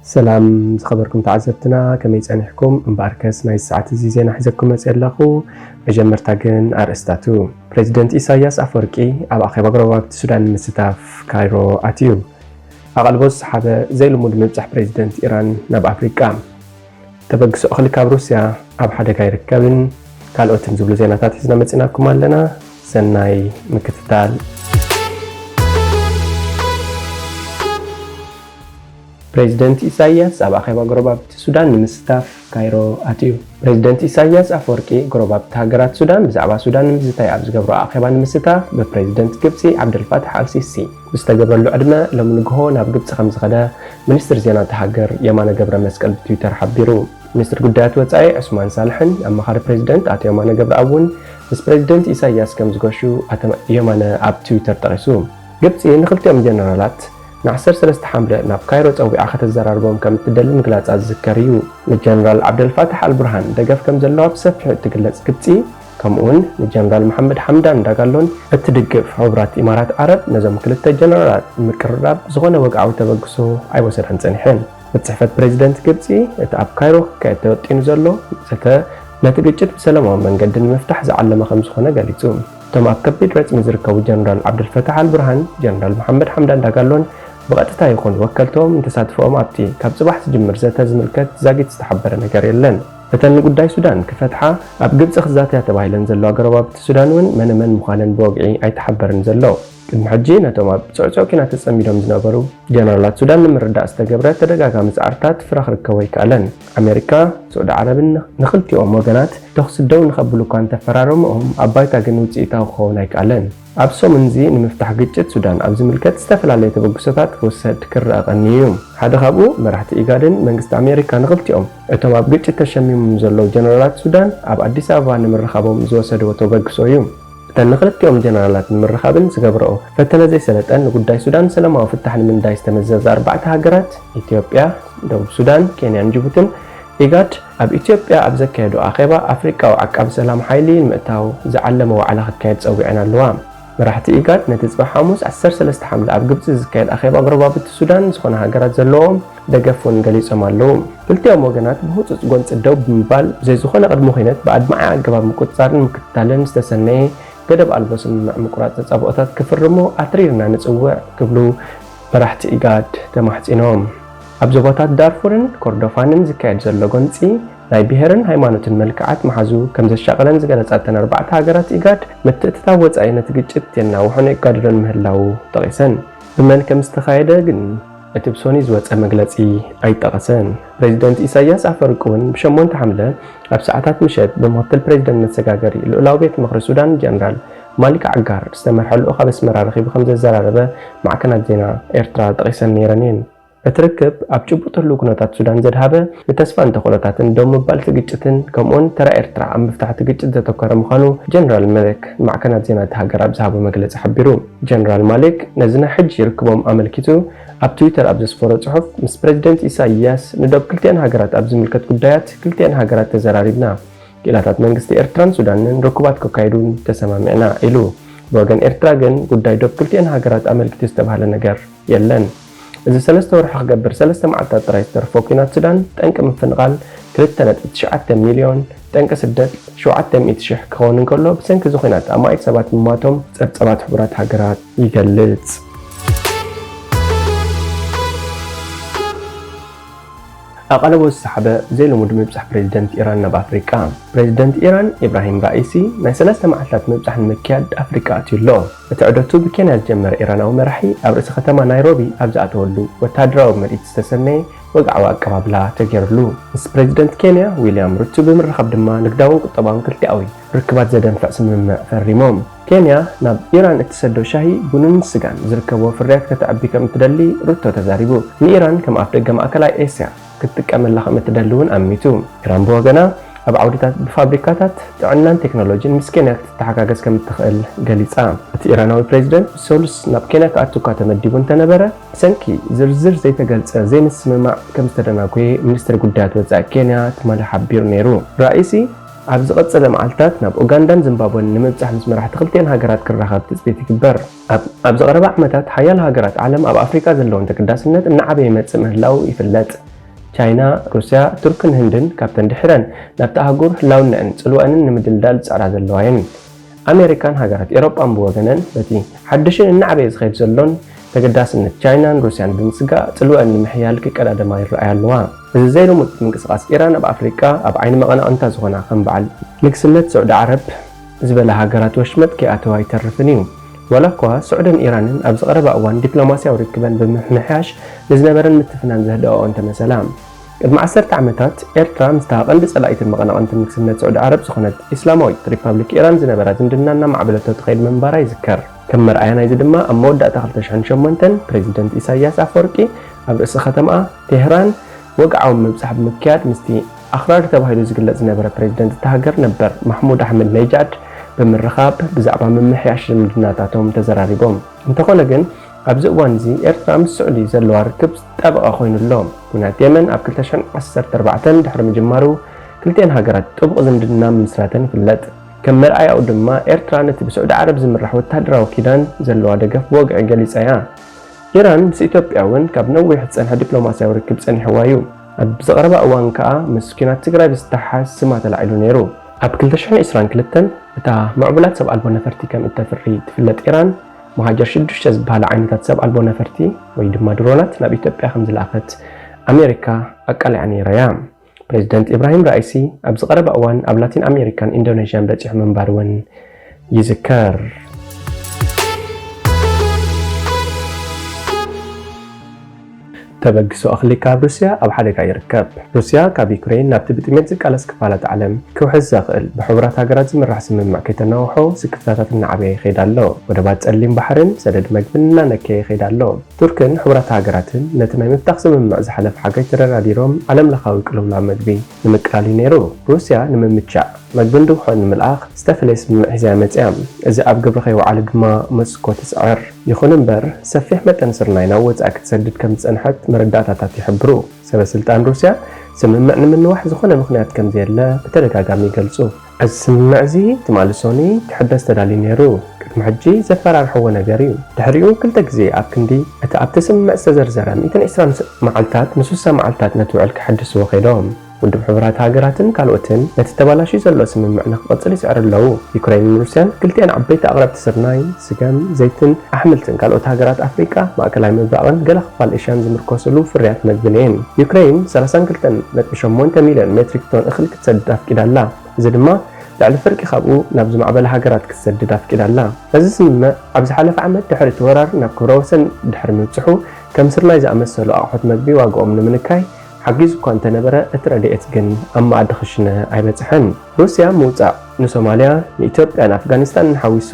سلام زخبركم تعزبتنا كما يصنحكم مباركس ناي الساعات زينا حزبكم مسيلاخو مجمرتاغن ارستاتو بريزيدنت إساياس أفوركي أب أخي بقروا السودان مستاف كايرو أتيو أغلبوس حابة زي المود مبصح بريزيدنت إيران ناب أفريقيا تبقسو أخلي كاب روسيا أب حدا كايركبن كالوتم زبلو زيناتات حزنا متسناكم لنا سناي مكتتال بريزيدنت إساياس أب أخي بقروا السودان مستاف كايرو أتيو بريزيدنت إساياس أفوركي قرباب تهاجرات السودان بزعبا السودان مزتاي أبز قبرو أخيبان مستاف ببريزيدنت قبسي عبد الفتاح السيسي بستقبر له أدمى لما نقهو ناب قبس خمس غدا منستر زينا تهاجر يمانا قبر مسكال بتويتر حبيرو منستر قدات وطاي عثمان صالحن أما خار بريزيدنت أتي يمانا قبر أول بس بريزيدنت إساياس كم زقوشو أتم يمانا أب تويتر تغيسو قبسي نخلتي أم جنرالات نعسر سلست حملة ناب كايرو أو بأخذ الزراربهم كم تدل مقلات الذكريو الجنرال عبد الفتاح البرهان دقف كم زلوا بسفح تقلص قبسي كمون الجنرال محمد حمدان دقالون التدقف عبرات إمارات عرب نظام كلتا جنرالات مكرراب زغونا وقعو تبقسو أي وسر هنسانحين بتصحفة بريزيدنت قبسي اتعب كايرو كاتوتين زلو ستا نتيجة بسلامه من قد المفتح زعلما خمسخونا قاليتوم تم أكبر رئيس مزركو الجنرال عبد الفتاح البرهان جنرال محمد حمدان دقالون بقطتا يكون وكلتهم انتساتفهم ابتي كاب صباح تجمر زتا زملكت زاقيت استحبر نجار يلن فتن قداي سودان كفتحة اب قبص خزاتها تبايلن زلو قرباب السودان من مخالن بوقعي اي تحبرن زلو المحجين توما بصعصو كنا تسميدهم زنبرو جنرالات سودان مرداء استقبرت تدقاقا مسعرتات فراخ ركوي كالن امريكا سعود عرب نخلتيهم وغنات تخص الدو نخبلو كان تفرارمهم ابايتا قنوت ايتاو خوناي كالن أبسو منزي نمفتح قجت سودان أبز ملكت استفل عليه تبقسطات وسد كرة غنيوم هذا خابو مرحت إيجادن منجست أمريكا نغلتيهم اتوم أب قجت تشميم مزلو جنرالات سودان أب أديس أبا نمرخابهم زوسد وتبقسويوم تنغلتيهم جنرالات نمرخابن سقبرو فتنا زي سلطان قداي سودان سلما وفتح من دايس تمزز 4 هاجرات إثيوبيا دولب سودان كينيا جيبوتي إيجاد أب إثيوبيا أب زكايدو أخيبا أفريقيا وعقاب سلام حيلي مئتاو زعلموا على خكايد سويعنا اللوام مرحت إيجاد نتزبح حاموس 10 حملة أب قبس زكايد أخيبا قربابة السودان زخون هاجرات زلوهم دقفون قليسهم اللوم قلتيهم وقنات بهوت قونت الدوب بمبال زي زخون قدمو خينات بعد معي عقباب مكتسارن مكتالن استسنيه قدب ألبسن مقرات تسابقاتات كفرمو أتريرنا نتسوع قبلو مرحت إيجاد تمحتينهم أبزبوتات دارفورن كردوفانن زكايد زلو قنتي ناي بيهرن هايمانوتن ملكعات محازو كمز الشغلن زقلصاتن 4 هاجرات إيجاد متتتاوص عينت قجت يناوحون يقادرن مهلاو طقيسن بمن كمستخايده ግን اتبسوني زوص مغلصي ايطقسن بريزيدنت إساياس أفوركون بشمونت حمله اب ساعات مشت بمهتل بريزيدنت متسغاغري لولاو بيت مخر السودان جنرال مالك عقار استمرحلو خبس مرارخي بخمسه زراربه مع كانت زينا إرترا طقيسن نيرانين اتركب ابجبوت له كناتات السودان زدهابه لتسفى انت خلطاتن دوم بالت ግጭትን كمون ترى إرترا عم بفتح ግጭት ዘተኮረ ምዃኑ جنرال مالك مع كانت زينا تهاجر ابزهابو مغلጽ حبيرو جنرال مالك نزنا حج يركبهم املكيتو اب تويتر ابزس فورو صحف مس بريزيدنت إساياس ندب كلتين هاجرات ابز ملكت ጉዳያት كلتين هاجرات تزراريبنا قلاتات መንግስት ኤርትራን ሱዳንን ርኩባት ከካይዱን ተሰማሚዕና ኢሉ ወገን ኤርትራ ግን ጉዳይ ደብ ክልቴን ሃገራት አመልክት ዝተባለ ነገር የለን إذا 3 ورح قبر 3 معطات رايستر فوكينات السودان تنك مفنقال 3.9 مليون تنك سدت 700 شح كون كله بسنك زخينات اما اي سبات ماتهم صبات حبرات هاجرات يقلص أقلبوا السحابة زي المدن مبصح بريزيدنت إيران بأفريقيا بريزيدنت إيران إبراهيم رئيسي ما 3 معطات مبصح المكياد أفريقيا تيلو بتعدتو بكينيا الجمر إيران أو مرحي أبرس ختما نيروبي أبزعته له وتادراو مريت استسني وقعوا أقبابلا تغيرلو مس بريزيدنت كينيا ويليام روتو بمرخب دما نقداون قطبان كلتي قوي ركبات زدن فأسمم فريموم كينيا ناب إيران اتسدو شاهي بنون سجان زركبوا في الرياض كتعبي كم تدلي روتو تزاريبو إيران كم أفريقيا ما أكلا إيسيا كتكمل لها متدلون أميتو إيران بوغنا أب عودتات بفابريكاتات تعنان تكنولوجيا مسكينات تحقاقس كم تخيل قليصا إيراناوي بريزيدنت سولس ناب كينيا كأتوكا تمديبون تنبرة سنكي زرزر زي تقلص زي نسمع كم استدناكوي منستر قدات وزا كينيا تمال حبير نيرو رئيسي أبز قصة معلتات ناب أوغندا زيمبابوي نمبصح مسمرح تخلتين هاجرات كرخات تثبيت كبر أبز قرب أحمتات حيال هاجرات عالم أب أفريقيا زلون تقداسنت النعبي متص مهلاو يفلت ቻይና ሩስያ ቱርክን ህንድን ካብተን ድሕረን ናብቲ ኣህጉር ህላውነአን ጽልዋንን ንምድልዳል ጻዕራ ዘለዋየን ኣሜሪካን ሃገራት ኤውሮጳን ብወገነን በቲ ሓድሽን እናዕበየ ዝኸይድ ዘሎን ተገዳስነት ቻይናን ሩስያን ብምስጋእ ጽልዋን ንምሕያል ክቀዳደማ ይረኣያ ኣለዋ እዚ ዘይልሙጥ ምንቅስቓስ ኢራን ኣብ ኣፍሪቃ ኣብ ዓይኒ መቐናቕንታ ዝኾና ከም በዓል ንግስነት ሳዑዲ ዓረብ ዝበላ ሃገራት ወሽመጥ ከይኣተዋ ይተርፍን እዩ ወላ እኳ ስዑድን ኢራንን ኣብ ዝቐረባ እዋን ዲፕሎማስያዊ ርክበን ብምምሕያሽ ንዝነበረን ምትፍናን ዘህድአኦ እንተመሰላ ቅድሚ 10 ዓመታት ኤርትራ ምስታ ቀንዲ ጸላኢትን መቐናቕንትን ንግስነት ሳዑዲ ዓረብ ዝኾነት ኢስላማዊት ሪፐብሊክ ኢራን ዝነበራ ዝምድናና ማዕበለቶ ትኸይድ መንባራ ይዝከር ከም መርኣያ ናይዚ ድማ ኣብ መወዳእታ 2008 ፕሬዚደንት ኢሳያስ ኣፈወርቂ ኣብ ርእሲ ከተማ ቴህራን ወግዓዊ ምብጻሕ ብምክያድ ምስቲ ኣኽራሪ ተባሂሉ ዝግለጽ ዝነበረ ፕሬዚደንት እታ ሃገር ነበር ማሕሙድ ኣሕመድ ነጃድ ብምርኻብ ብዛዕባ ምምሕያሽ ዝምድናታቶም ተዘራሪቦም እንተኾነ ግን ኣብዚ እዋን እዚ ኤርትራ ምስ ስዑዲ ዘለዋ ርክብ ጠበቐ ኮይኑሎ ኩናት የመን ኣብ 2014 ድሕሪ ምጅማሩ ክልቲአን ሃገራት ጥቡቕ ዝምድና ምስራተን ይፍለጥ ከም መርኣያኡ ድማ ኤርትራ ነቲ ብስዑዲ ዓረብ ዝምራሕ ወታደራዊ ኪዳን ዘለዋ ደገፍ ብወግዒ ገሊጻ እያ ኢራን ምስ ኢትዮጵያ እውን ካብ ነዊሕ ዝጸንሐ ዲፕሎማስያዊ ርክብ ጸኒሕዋ እዩ ኣብ ዝቐረባ እዋን ከዓ ምስ ኩናት ትግራይ ብዝተሓሓዝ ስማ ተላዒሉ ነይሩ ኣብ 2022 እታ ምዕቡላት ሰብ ኣልቦ ነፈርቲ ከም እተፍሪ ትፍለጥ ኢራን መሃጀር 6 ዝበሃላ ዓይነታት ሰብ ኣልቦ ነፈርቲ ወይ ድማ ድሮናት ናብ ኢትዮጵያ ከም ዝለኣኸት ኣሜሪካ ኣቃሊዓ ነይረያ ፕሬዚደንት ኢብራሂም ራኢሲ ኣብ ዝቐረባ እዋን ኣብ ላቲን ኣሜሪካን ኢንዶኔዥያን በፂሑ ምንባር እውን ይዝከር ተበግሶ እኽሊ ካብ ሩስያ ኣብ ሓደጋ ይርከብ ሩስያ ካብ ዩክሬን ናብቲ ብጥሜት ዝቃለስ ክፋላት ዓለም ክውሕዝ ዘኽእል ብሕቡራት ሃገራት ዝምራሕ ስምምዕ ከይተናውሖ ስክፍታታት እናዓበየ ይኸይድ ኣሎ ወደባት ጸሊም ባሕርን ሰደድ መግብን እናነከየ ይኸይድ ኣሎ ቱርክን ሕቡራት ሃገራትን ነቲ ናይ ምፍታሕ ስምምዕ ዝሓለፈ ሓገይ ተደራዲሮም ዓለም ለኻዊ ቅልውላው መግቢ ንምቅላል እዩ ነይሩ ሩስያ ንምምቻዕ መግብን ድኹዕን ንምልኣኽ ዝተፈለየ ስምምዕ ሒዛ መፅያ እዚ ኣብ ግብሪ ከይወዓለ ድማ ሞስኮ ትፅዕር ይኹን እምበር ሰፊሕ መጠን ስርናይ ናብ ወፃኢ ክትሰድድ ከም ዝጸንሐት መረዳእታታት ይሕብሩ ሰበስልጣን ሩስያ ስምምዕ ንምንዋሕ ዝኾነ ምኽንያት ከም ዘየለ ብተደጋጋሚ ይገልጹ እዚ ስምምዕ እዚ ትማልሶኒ ክሕደስ ተዳልዩ ነይሩ ቅድሚ ሕጂ ዘፈራርሕዎ ነገር እዩ ድሕሪኡ ክልተ ግዜ ኣብ ክንዲ እቲ ኣብቲ ስምምዕ ዝተዘርዘረ 120 መዓልታት ን60 መዓልታት ነቲ ውዕል ክሕድስዎ ኸይዶም ውድብ ሕቡራት ሃገራትን ካልኦትን ነቲ ተባላሽዩ ዘሎ ስምምዕ ንክቕጽል ይስዕር ኣለዉ ዩክሬንን ሩስያን ክልቲአን ዓበይቲ ኣቕረብቲ ስርናይ ስገም ዘይትን ኣሕምልትን ካልኦት ሃገራት ኣፍሪቃ ማእከላዊ ምብራቕን ገለ ክፋል ኤሽያን ዝምርኮስሉ ፍርያት መግብን እየን ዩክሬን 32.8 ሚልዮን ሜትሪክ ቶን እኽሊ ክትሰድድ ኣፍቂዳ ኣላ እዚ ድማ ልዕሊ ፍርቂ ካብኡ ናብ ዝማዕበለ ሃገራት ክትሰድድ ኣፍቂዳ ኣላ እዚ ስምምዕ ኣብ ዝሓለፈ ዓመት ድሕሪ እቲ ወራር ናብ ክብረ ወሰን ድሕሪ ምብፅሑ ከም ስርናይ ዝኣመሰሉ ኣቑሑት መግቢ ዋግኦም ንምንካይ ሓጊዝ እኳ እንተነበረ እቲ ረድኤት ግን ኣብ ማኣዲ ክሽነ ኣይበፅሐን ሩስያ ምውፃእ ንሶማልያ ንኢትዮጵያን ኣፍጋኒስታንን ሓዊሱ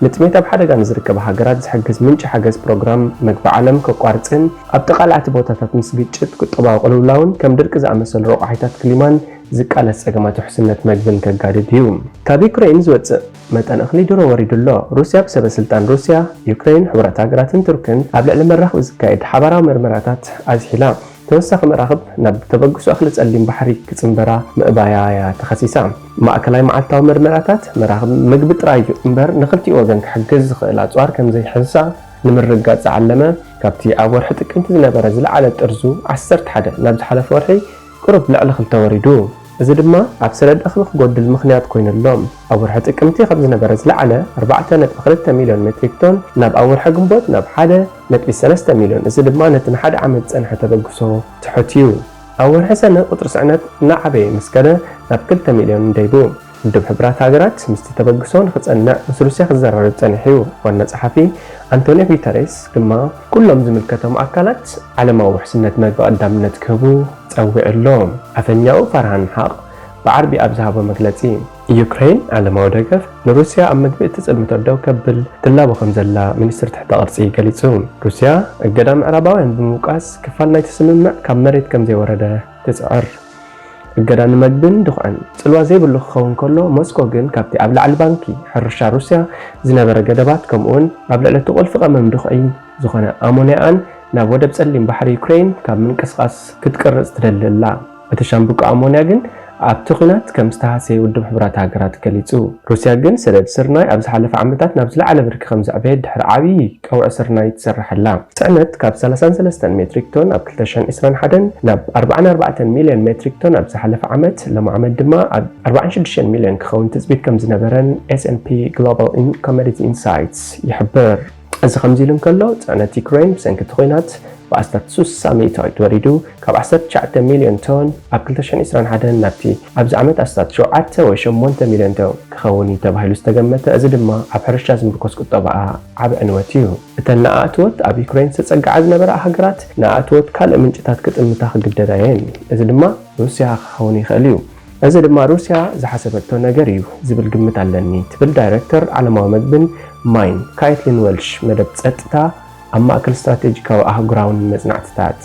ንጥሜት ኣብ ሓደጋ ንዝርከባ ሃገራት ዝሕግዝ ምንጪ ሓገዝ ፕሮግራም መግቢ ዓለም ከቋርፅን ኣብ ተቓላዕቲ ቦታታት ምስ ግጭት ቁጠባዊ ቅልውላውን ከም ድርቂ ዝኣመሰሉ ረቑሒታት ክሊማን ዝቃለስ ፀገማት ውሕስነት መግብን ከጋድድ እዩ ካብ ዩክሬን ዝወፅእ መጠን እኽሊ ድሮ ወሪዱሎ ሩስያ ብሰበስልጣን ሩስያ ዩክሬን ሕቡራት ሃገራትን ቱርክን ኣብ ልዕሊ መራኽቢ ዝካየድ ሓባራዊ ምርመራታት ኣዝሒላ ተወሳኺ መራኽብ ናብ ተበግሶ እኽሊ ጸሊም ባሕሪ ክጽንበራ ምእባያ ተኸሲሳ ማእከላይ መዓልታዊ ምርመራታት መራኽብ ምግቢ ጥራይ እምበር ንኽልቲኡ ወገን ክሕግዝ ዝኽእል ኣጽዋር ከም ዘይሕሳ ንምርጋጽ ዝዓለመ ካብቲ ኣብ ወርሒ ጥቅምቲ ዝነበረ ዝለዓለ ጥርዙ 11 ናብ ዝሓለፈ ወርሒ ቁሩብ ልዕሊ 2 ወሪዱ እዚ ድማ ኣብ ሰደድ እኽሊ ክጎድል ምኽንያት ኮይኑሎም ኣብ ወርሒ ጥቅምቲ ካብ ዝነበረ ዝለዓለ 4.2 ሚልዮን ሜትሪክ ቶን ናብ ኣብ ወርሒ ግንቦት ናብ 1.3 ሚልዮን እዚ ድማ ነቲ ንሓደ ዓመት ፀንሐ ተበግሶ ትሕትዩ ኣብ ወርሒ ሰነ ቁጥሪ ስዕነት እናዓበየ ምስከደ ናብ 2 ሚልዮን እንደይቡ ውድብ ሕቡራት ሃገራት ምስቲ ተበግሶ ንኽጸንዕ ምስ ሩስያ ክዘራረብ ጸኒሑ ዋና ጸሓፊ ኣንቶኒዮ ጉተሬስ ድማ ኩሎም ዝምልከቶም ኣካላት ዓለማዊ ውሕስነት መግቢ ቀዳምነት ክህቡ ጸዊዕሎም ኣፈኛኡ ፈርሃን ሓቕ ብዓርቢ ኣብ ዝሃቦ መግለጺ ዩክሬን ዓለማዊ ደገፍ ንሩስያ ኣብ ምግቢ እትጽልምቶ ደው ከብል ትላቦ ከም ዘላ ሚኒስትር ትሕተ ቅርጺ ገሊጹ ሩስያ እገዳ ምዕራባውያን ብምውቃስ ክፋል ናይቲ ስምምዕ ካብ መሬት ከም ዘይወረደ ትጽዕር እገዳ ንምግብን ድኹዕን ጽልዋ ዘይብሉ ክኸውን ከሎ ሞስኮ ግን ካብቲ ኣብ ላዕሊ ባንኪ ሕርሻ ሩስያ ዝነበረ ገደባት ከምኡውን ኣብ ልዕሊ እቲ ቁልፊ ቀመም ድኹዒ ዝኾነ ኣሞንያን ናብ ወደብ ጸሊም ባሕሪ ዩክሬን ካብ ምንቅስቓስ ክትቅርጽ ትደሊ ኣላ እቲ ሻምቡቆ ኣሞንያ ግን ኣብቲ ኩናት ከም ዝተሃሰየ ውድብ ሕብራት ሃገራት ገሊጹ ሩስያ ግን ሰደድ ስርናይ ኣብ ዝሓለፈ ዓመታት ናብ ዝለዓለ ብርኪ ከም ዘዕበየ ድሕሪ ዓብዪ ቀውዒ ስርናይ ትሰርሐላ ጽዕነት ካብ 33 ሜትሪክ ቶን ኣብ 2021 ናብ 44 ሚልዮን ሜትሪክ ቶን ኣብ ዝሓለፈ ዓመት ሎም ዓመት ድማ ኣብ 46 ሚልዮን ክኸውን ትፅቢት ከም ዝነበረን S&P Global Commodity Insights ይሕብር። እዚ ከምዚ ኢሉ እንከሎ ጽዕነት ዩክሬን ብሰንኪ እቲ ኩናት ብኣስታት 60% ወሪዱ ካብ 19 ሚልዮን ቶን ኣብ 2021 ናብቲ ኣብዚ ዓመት ኣስታት 7 ወይ 8 ሚልዮን ቶን ክኸውን ተባሂሉ ዝተገመተ እዚ ድማ ኣብ ሕርሻ ዝምርኮስ ቁጠባኣ ዓብ ዕንወት እዩ። እተን ንኣእትወት ኣብ ዩክሬን ዝተጸግዓ ዝነበራ ሃገራት ንኣእትወት ካልእ ምንጭታት ክጥምታ ክግደዳ እየን። እዚ ድማ ሩስያ ክኸውን ይኽእል እዩ። እዚ ድማ ሩስያ ዝሓሰበቶ ነገር እዩ ዝብል ግምት ኣለኒ ትብል ዳይሬክተር ዓለማዊ መግብን ማይን ካይትሊን ዌልሽ መደብ ጸጥታ ኣብ ማእከል ስትራቴጂካዊ ኣህጉራውን መጽናዕትታት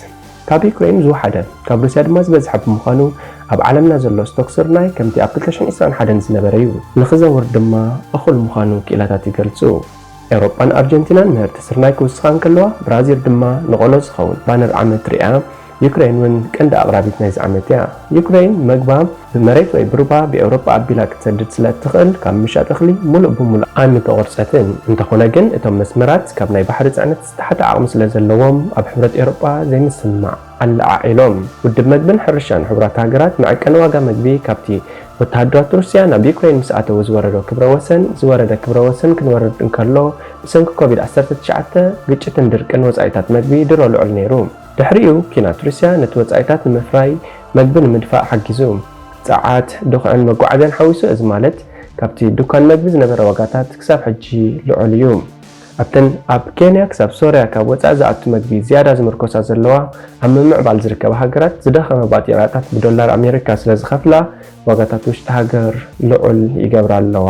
ካብ ዩክሬን ዝወሓደ ካብ ሩስያ ድማ ዝበዝሐ ብምዃኑ ኣብ ዓለምና ዘሎ ስቶክ ስርናይ ከምቲ ኣብ 2021 ዝነበረ እዩ ንኽዘውር ድማ እኹል ምዃኑ ክኢላታት ይገልጹ። ኤውሮጳን ኣርጀንቲናን ምህርቲ ስርናይ ክውስኻ እንከለዋ ብራዚል ድማ ንቆሎ ዝኸውን ባነር ዓመት ሪኣ ዩክሬን ውን ቀንዲ ኣቕራቢት ናይዚ ዓመት እያ። ዩክሬን መግባ ብመሬት ወይ ብሩባ ብኤውሮጳ ኣቢላ ክትሰድድ ስለ እትኽእል ካብ ምሻጥ እኽሊ ሙሉእ ብሙሉእ ኣይምተቆርፀትን። እንተኾነ ግን እቶም መስመራት ካብ ናይ ባሕሪ ጽዕነት ዝተሓተ ዓቕሚ ስለ ዘለዎም ኣብ ሕብረት ኤውሮጳ ዘይምስማዕ ኣለዓዒሎም ውድብ መግብን ሕርሻን ሕብራት ሃገራት መዐቀኒ ዋጋ መግቢ ካብቲ ወተሃደራት ሩስያ ናብ ዩክሬን ምስ ኣተው ዝወረደ ክብረ ወሰን ክንወርድ እንከሎ ብሰንኪ ኮቪድ-19 ግጭትን ድርቅን ወጻኢታት መግቢ ድሮ ልዑል ነይሩ። ድሕሪኡ ኪናት ሩስያ ነቲ ወጻኢታት ንምፍራይ መግቢ ንምድፋእ ሓጊዙ ፀዓት ድኹዕን መጓዓዝያን ሓዊሱ እዚ ማለት ካብቲ ድኳን መግቢ ዝነበረ ዋጋታት ክሳብ ሕጂ ልዑል እዩ። ኣብ ኬንያ ክሳብ ሶርያ ካብ ወጻኢ ዝኣቱ መግቢ ዝያዳ ዝምርኮሳ ዘለዋ ኣብ ምምዕባል ዝርከባ ሃገራት ዝደኸመ ባጢራታት ብዶላር ኣሜሪካ ስለ ዝኸፍላ ዋጋታት ውሽጢ ሃገር ልዑል ይገብራ ኣለዋ።